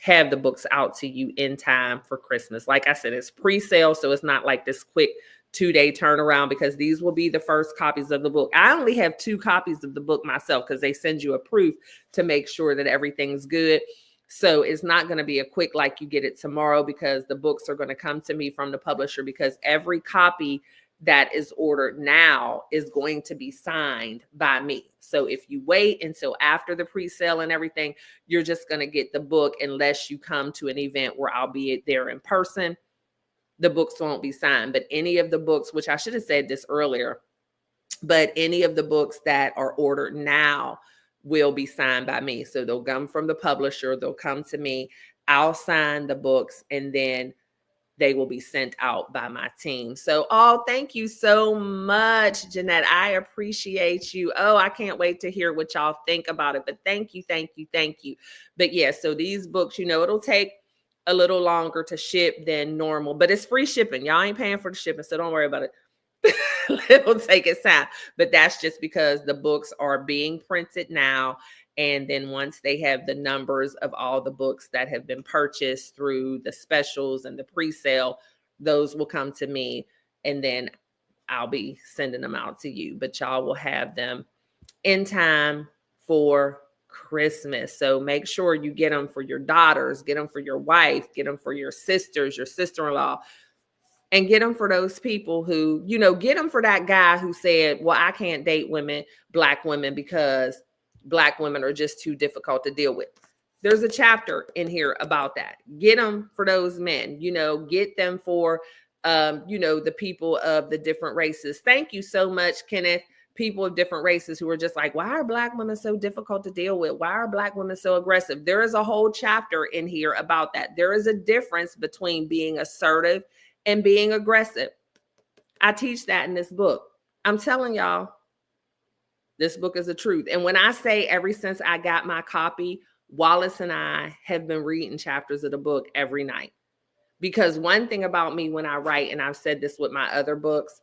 have the books out to you in time for Christmas. Like I said, it's pre-sale, so it's not like this quick 2-day turnaround because these will be the first copies of the book. I only have 2 copies of the book myself because they send you a proof to make sure that everything's good. So it's not going to be a quick, like you get it tomorrow because the books are going to come to me from the publisher because every copy that is ordered now is going to be signed by me. So if you wait until after the pre-sale and everything, you're just going to get the book unless you come to an event where I'll be there in person. The books won't be signed, but any of the books, which I should have said this earlier, but any of the books that are ordered now will be signed by me. So they'll come from the publisher, they'll come to me, I'll sign the books, and then they will be sent out by my team. So, thank you so much, Jeanette. I appreciate you. I can't wait to hear what y'all think about it. But thank you. But yeah, so these books, it'll take a little longer to ship than normal, but it's free shipping. Y'all ain't paying for the shipping, so don't worry about it. It'll take its time, but that's just because the books are being printed now. And then once they have the numbers of all the books that have been purchased through the specials and the pre-sale, those will come to me and then I'll be sending them out to you, but y'all will have them in time for Christmas. So make sure you get them for your daughters, get them for your wife, get them for your sisters, your sister-in-law, and get them for those people who, get them for that guy who said, well, I can't date black women, because black women are just too difficult to deal with. There's a chapter in here about that. Get them for those men, get them for, the people of the different races. Thank you so much, Kenneth. People of different races who are just like, why are black women so difficult to deal with? Why are black women so aggressive? There is a whole chapter in here about that. There is a difference between being assertive and being aggressive. I teach that in this book. I'm telling y'all, this book is the truth. And when I say ever since I got my copy, Wallace and I have been reading chapters of the book every night. Because one thing about me when I write, and I've said this with my other books,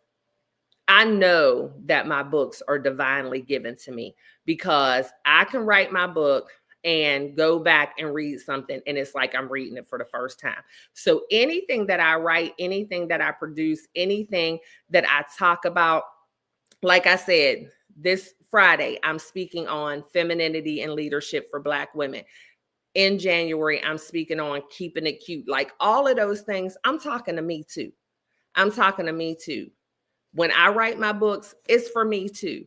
I know that my books are divinely given to me, because I can write my book and go back and read something, and it's like I'm reading it for the first time. So anything that I write, anything that I produce, anything that I talk about, like I said, this Friday, I'm speaking on femininity and leadership for Black women. In January, I'm speaking on keeping it cute. Like all of those things, I'm talking to me too. I'm talking to me too. When I write my books, it's for me too.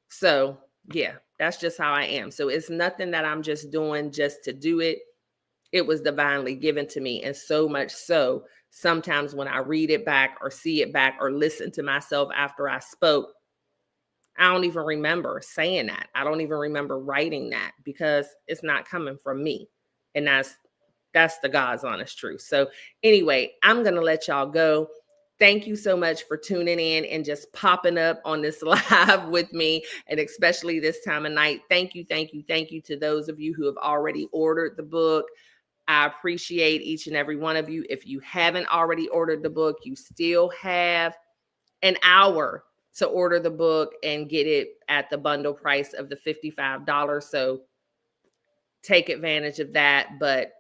So yeah, that's just how I am. So it's nothing that I'm just doing just to do it. It was divinely given to me. And so much so, sometimes when I read it back or see it back or listen to myself after I spoke, I don't even remember saying that. I don't even remember writing that, because it's not coming from me. And that's the God's honest truth. So anyway, I'm going to let y'all go. Thank you so much for tuning in and just popping up on this live with me, and especially this time of night. Thank you, thank you, thank you to those of you who have already ordered the book. I appreciate each and every one of you. If you haven't already ordered the book, you still have an hour to order the book and get it at the bundle price of the $55. So take advantage of that. But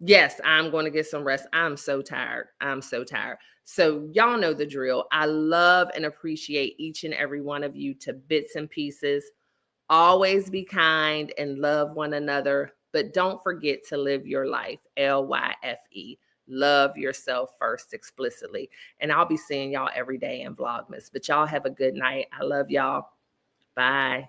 yes, I'm going to get some rest. I'm so tired. I'm so tired. So y'all know the drill. I love and appreciate each and every one of you to bits and pieces. Always be kind and love one another, but don't forget to live your life. LYFE. Love yourself first explicitly. And I'll be seeing y'all every day in Vlogmas. But y'all have a good night. I love y'all. Bye.